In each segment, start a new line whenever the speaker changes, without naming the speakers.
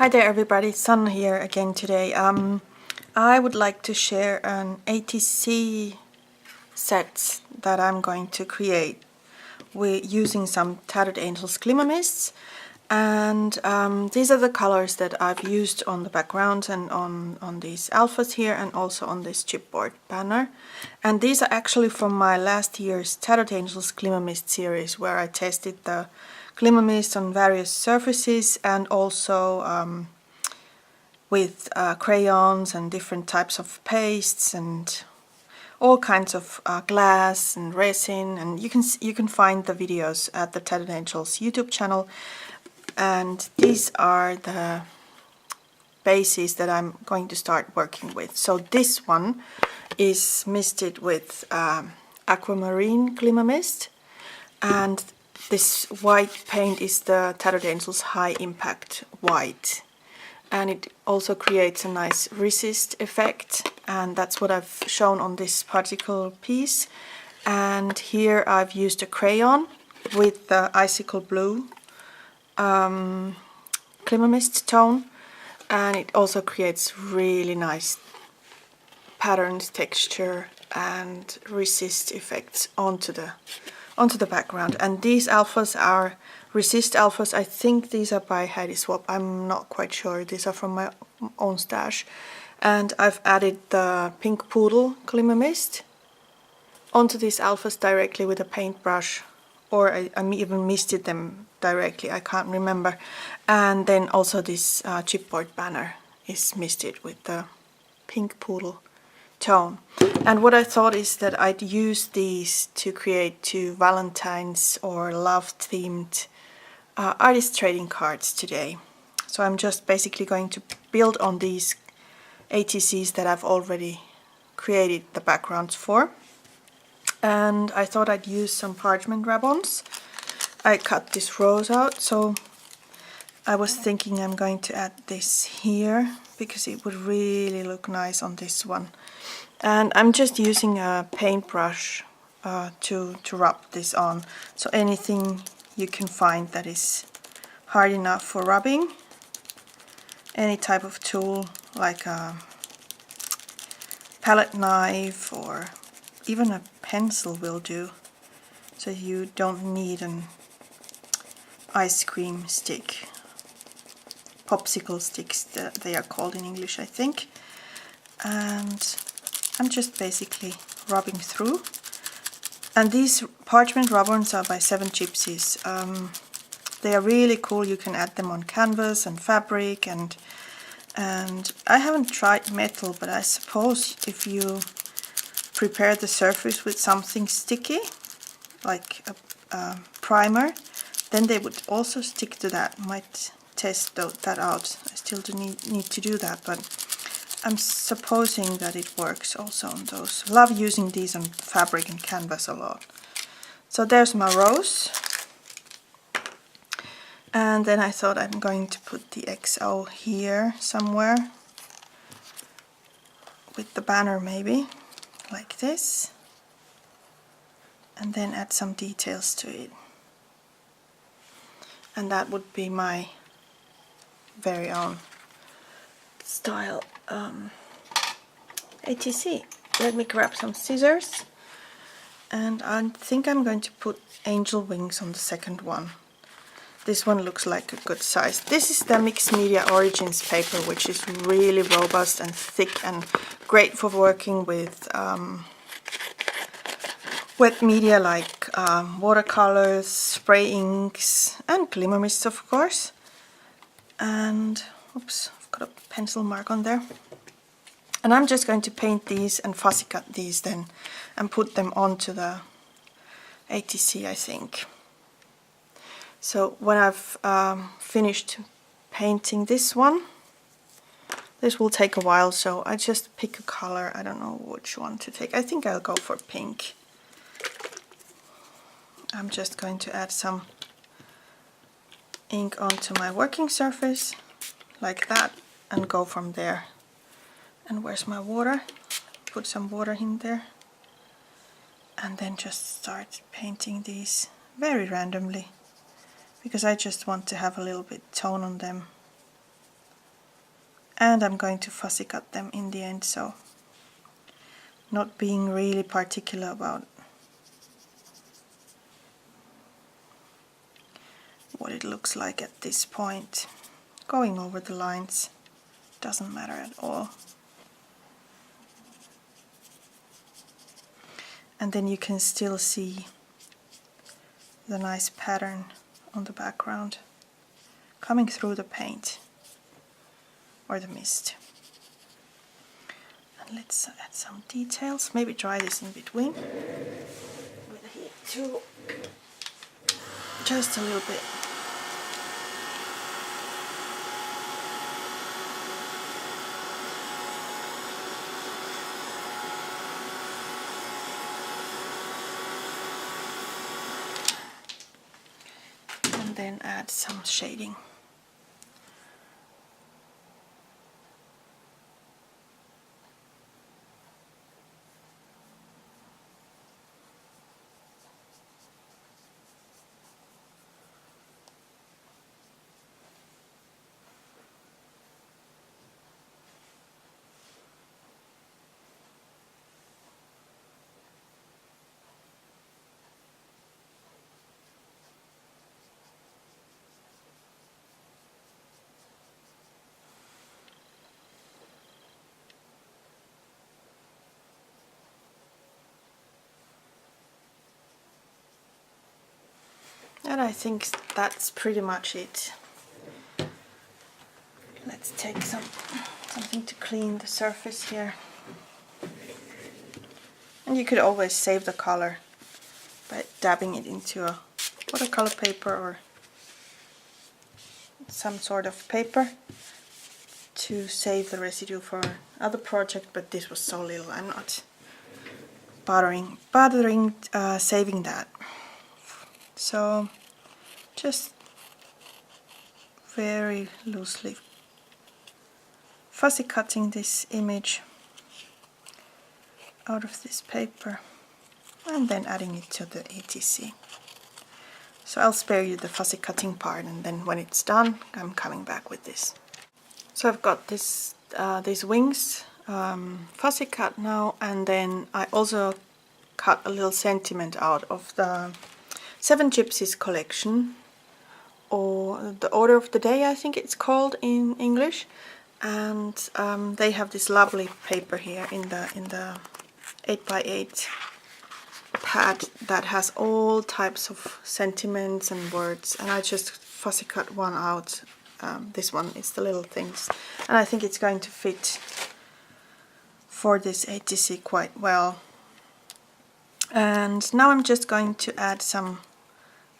Hi there everybody, Sun here again today. I would like to share an ATC set that I'm going to create using some Tattered Angels Glimmer Mists, and these are the colors that I've used on the background and on these alphas here, and also on this chipboard banner. And these are actually from my last year's Tattered Angels Glimmer Mist series, where I tested the Glimmer Mist on various surfaces, and also with crayons and different types of pastes and all kinds of glass and resin, and you can find the videos at the Tattered Angels YouTube channel. And these are the bases that I'm going to start working with. So this one is misted with Aquamarine Glimmer Mist, and this white paint is the Tattered Angels High Impact White, and it also creates a nice resist effect, and that's what I've shown on this particular piece. And here I've used a crayon with the Icicle Blue Glimmer Mist tone, and it also creates really nice patterns, texture and resist effects onto the background. And these alphas are resist alphas. I think these are by Heidi Swap. I'm not quite sure. These are from my own stash. And I've added the Pink Poodle Glimmer Mist onto these alphas directly with a paintbrush, or I even misted them directly, I can't remember. And then also this chipboard banner is misted with the Pink Poodle tone. And what I thought is that I'd use these to create two Valentine's or love themed artist trading cards today. So I'm just basically going to build on these ATCs that I've already created the backgrounds for. And I thought I'd use some parchment ribbons. I cut this rose out, so I was thinking I'm going to add this here because it would really look nice on this one. And I'm just using a paintbrush to rub this on. So anything you can find that is hard enough for rubbing, any type of tool like a palette knife or even a pencil will do. So you don't need an ice cream stick, popsicle sticks they are called in English, I think. And I'm just basically rubbing through. And these parchment ribbons are by 7 Gypsies. They are really cool. You can add them on canvas and fabric, and I haven't tried metal, but I suppose if you prepare the surface with something sticky, like a primer, then they would also stick to that. Might test that out. I still do need to do that, but I'm supposing that it works also on those. Love using these on fabric and canvas a lot. So there's my rose. And then I thought I'm going to put the XO here somewhere with the banner, maybe like this, and then add some details to it. And that would be my very own style ATC. Let me grab some scissors, and I think I'm going to put angel wings on the second one. This one looks like a good size. This is the Mixed Media Origins paper, which is really robust and thick and great for working with wet media like watercolors, spray inks, and glimmer mists, of course. And oops, I've got a pencil mark on there. And I'm just going to paint these and fussy cut these then and put them onto the ATC, I think. So when I've finished painting this one, this will take a while, so I just pick a color. I don't know which one to take. I think I'll go for pink. I'm just going to add some ink onto my working surface like that and go from there. And where's my water? Put some water in there and then just start painting these very randomly, because I just want to have a little bit tone on them. And I'm going to fussy cut them in the end, so not being really particular about what it looks like at this point. Going over the lines doesn't matter at all. And then you can still see the nice pattern on the background coming through the paint or the mist. And let's add some details. Maybe try this in between with the heat tool. Just a little bit. And then add some shading. And I think that's pretty much it. Let's take something to clean the surface here. And you could always save the color by dabbing it into a watercolor paper or some sort of paper to save the residue for another project, but this was so little, I'm not bothering saving that. So just very loosely fussy cutting this image out of this paper and then adding it to the ATC. So I'll spare you the fussy cutting part, and then when it's done I'm coming back with this. So I've got this these wings fussy cut now, and then I also cut a little sentiment out of the Seven Gypsies collection, or the Order of the Day I think it's called in English. And they have this lovely paper here in the 8x8 pad that has all types of sentiments and words, and I just fussy cut one out. This one is the little things, and I think it's going to fit for this ATC quite well. And now I'm just going to add some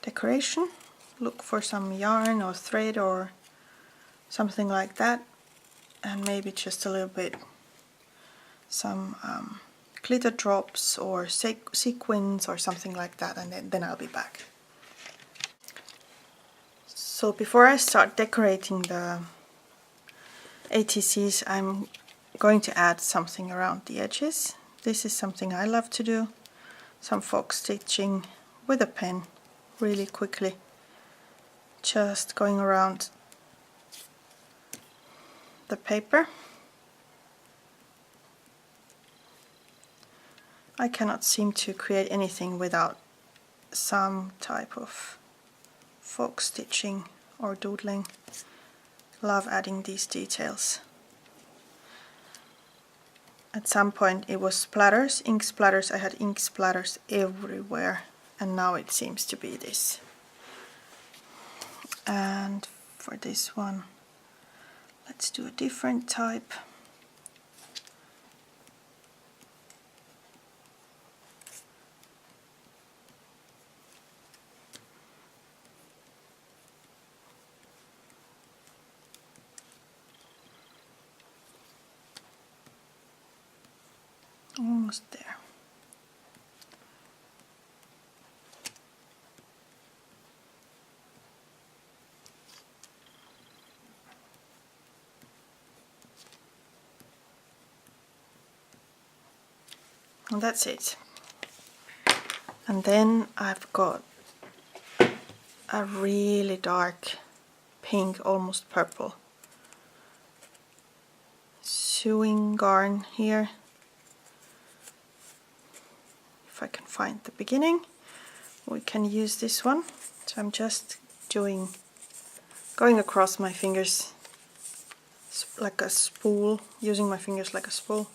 decoration. Look for some yarn or thread or something like that, and maybe just a little bit some glitter drops or sequins or something like that, and then I'll be back. So before I start decorating the ATCs, I'm going to add something around the edges. This is something I love to do, some fox stitching with a pen really quickly, just going around the paper. I cannot seem to create anything without some type of fox stitching or doodling. Love adding these details. At some point it was splatters, ink splatters. I had ink splatters everywhere, and now it seems to be this. And for this one, let's do a different type. Almost there. And that's it. And then I've got a really dark pink, almost purple sewing yarn here. If I can find the beginning, we can use this one. So I'm just going across my fingers like a spool, using my fingers like a spool,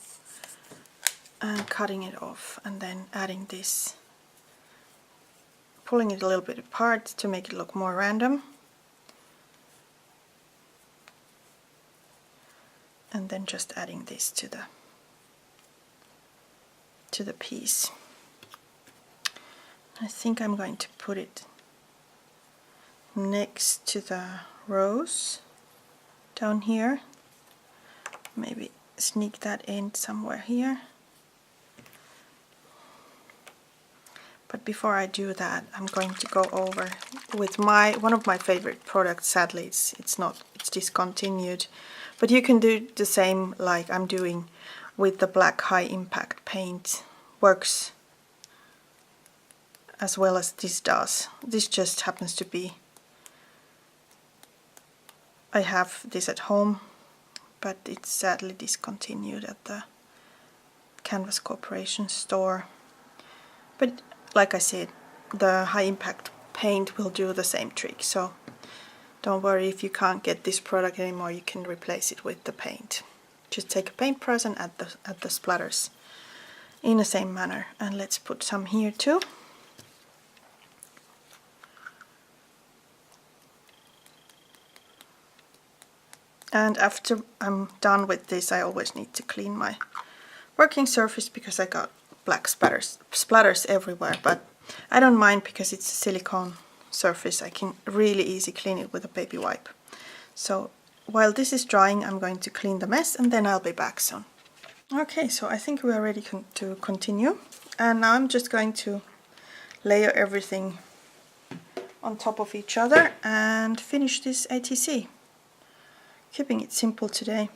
and cutting it off, and then adding this, pulling it a little bit apart to make it look more random, and then just adding this to the piece. I think I'm going to put it next to the rose down here. Maybe sneak that in somewhere here. But before I do that, I'm going to go over with one of my favorite products. Sadly, it's discontinued, but you can do the same like I'm doing with the black high impact paint. Works as well as this does. This just happens to be, I have this at home, but it's sadly discontinued at the Canvas Corporation store. But like I said, the high impact paint will do the same trick, so don't worry if you can't get this product anymore, you can replace it with the paint. Just take a paintbrush and add the splatters in the same manner. And let's put some here too. And after I'm done with this, I always need to clean my working surface because I got black splatters everywhere, but I don't mind because it's a silicone surface. I can really easy clean it with a baby wipe. So while this is drying, I'm going to clean the mess and then I'll be back soon. Okay, so I think we are ready to continue, and now I'm just going to layer everything on top of each other and finish this ATC. Keeping it simple today,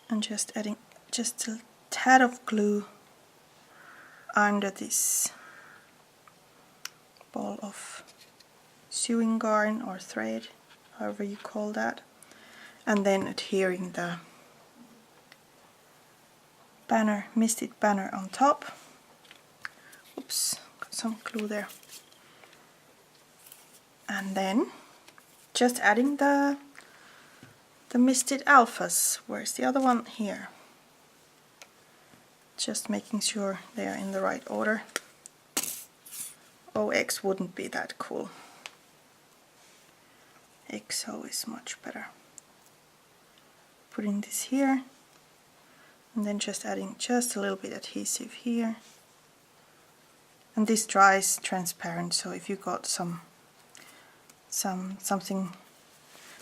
and just adding just a tad of glue under this ball of sewing yarn or thread, however you call that, and then adhering the banner, misted banner on top. Oops, got some glue there. And then just adding the misted alphas. Where's the other one? Here. Just making sure they are in the right order. OX wouldn't be that cool. XO is much better. Putting this here, and then just adding just a little bit adhesive here. And this dries transparent, so if you got something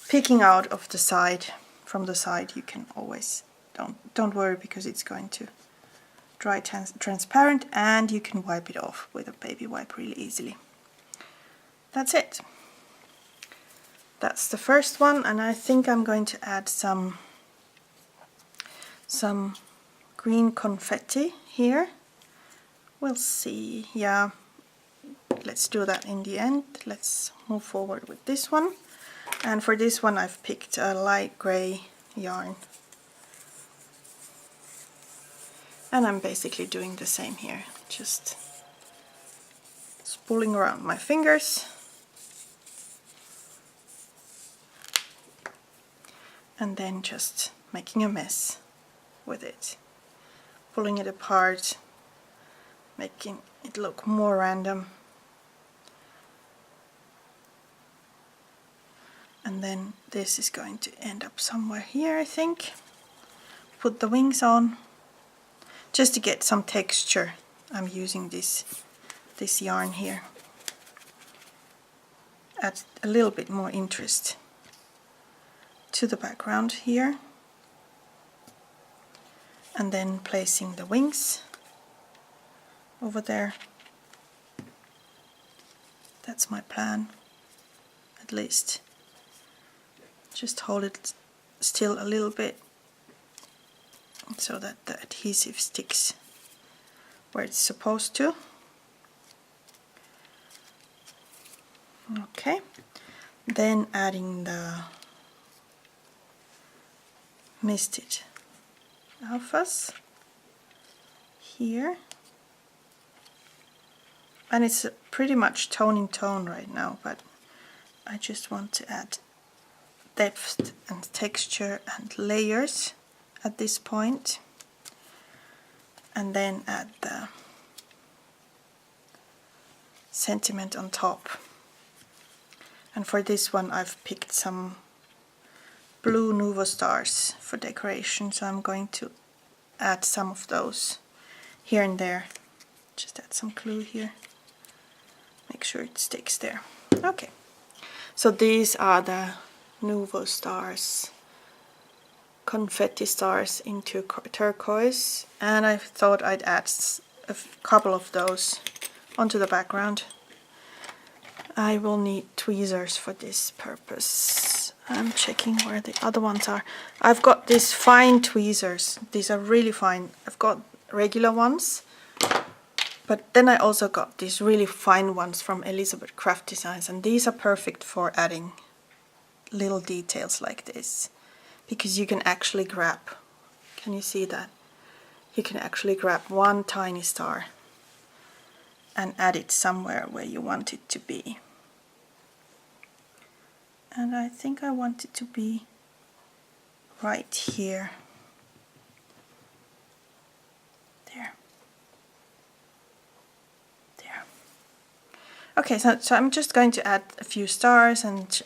peeking out of the side, from the side, you can always don't worry, because it's going to dry transparent, and you can wipe it off with a baby wipe really easily. That's it. That's the first one, and I think I'm going to add some green confetti here. We'll see. Yeah, let's do that in the end. Let's move forward with this one. And for this one I've picked a light gray yarn. And I'm basically doing the same here. Just spooling around my fingers. And then just making a mess with it. Pulling it apart, making it look more random. And then this is going to end up somewhere here, I think. Put the wings on. Just to get some texture, I'm using this yarn here. Add a little bit more interest to the background here. And then placing the wings over there. That's my plan, at least. Just hold it still a little bit so that the adhesive sticks where it's supposed to. Okay, then adding the Misted Alphas here. And it's pretty much tone in tone right now, but I just want to add depth and texture and layers at this point. And then add the sentiment on top. And for this one I've picked some blue Nuvo stars for decoration, so I'm going to add some of those here and there. Just add some glue here. Make sure it sticks there. Okay, so these are the Nuvo stars, confetti stars into turquoise, and I thought I'd add a couple of those onto the background. I will need tweezers for this purpose. I'm checking where the other ones are. I've got these fine tweezers. These are really fine. I've got regular ones, but then I also got these really fine ones from Elizabeth Craft Designs, and these are perfect for adding little details like this, because you can actually grab, can you see that? You can actually grab one tiny star and add it somewhere where you want it to be. And I think I want it to be right here. There. There. Okay, so I'm just going to add a few stars and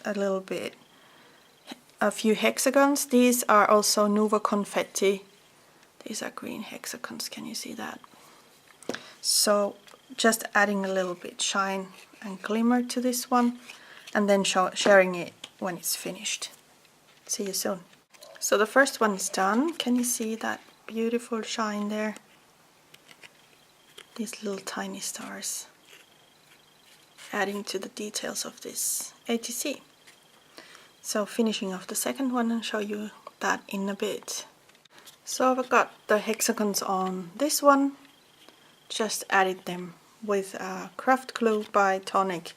a few hexagons. These are also Nuvo Confetti. These are green hexagons, can you see that? So just adding a little bit shine and glimmer to this one, and then sharing it when it's finished. See you soon. So the first one is done. Can you see that beautiful shine there? These little tiny stars adding to the details of this ATC. So finishing off the second one and show you that in a bit. So I've got the hexagons on this one. Just added them with craft glue by Tonic,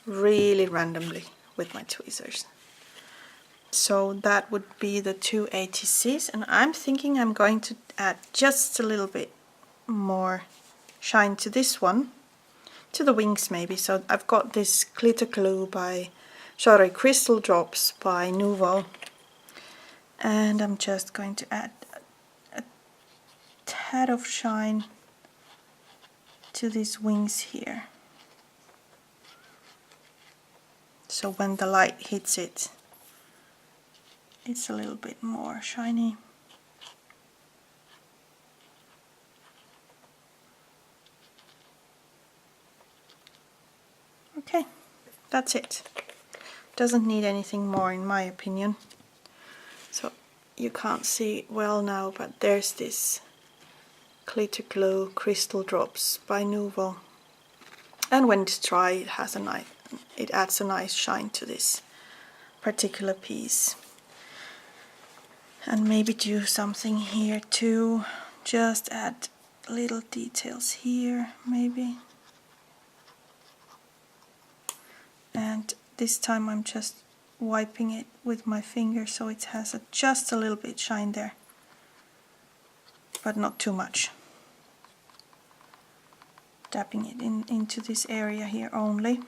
really randomly with my tweezers. So that would be the two ATCs, and I'm thinking I'm going to add just a little bit more shine to this one, to the wings maybe. So I've got this glitter glue by, sorry, crystal drops by Nuvo, and I'm just going to add a tad of shine to these wings here. So when the light hits it, it's a little bit more shiny. Okay, that's it. Doesn't need anything more in my opinion. So you can't see well now, but there's this glitter glue crystal drops by Nuvo. And when it's dry, it adds a nice shine to this particular piece. And maybe do something here too. Just add little details here, maybe. And this time I'm just wiping it with my finger so it has just a little bit shine there, but not too much. Dabbing it into this area here only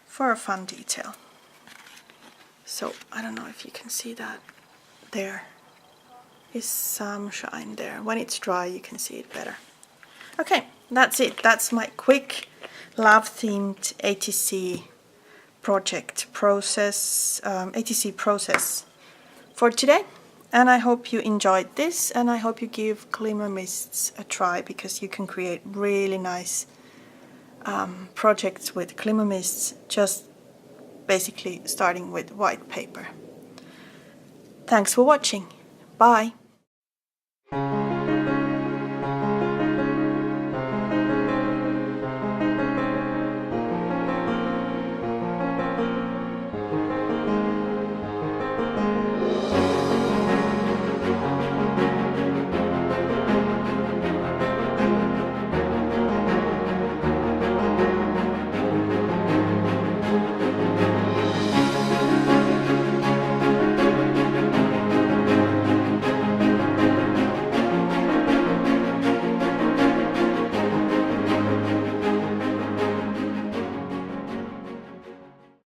for a fun detail. So I don't know if you can see that. There is some shine there. When it's dry you can see it better. Okay, that's it. That's my quick love themed ATC ATC process for today. And I hope you enjoyed this, and I hope you give Glimmer Mists a try, because you can create really nice projects with Glimmer Mists, just basically starting with white paper. Thanks for watching. Bye!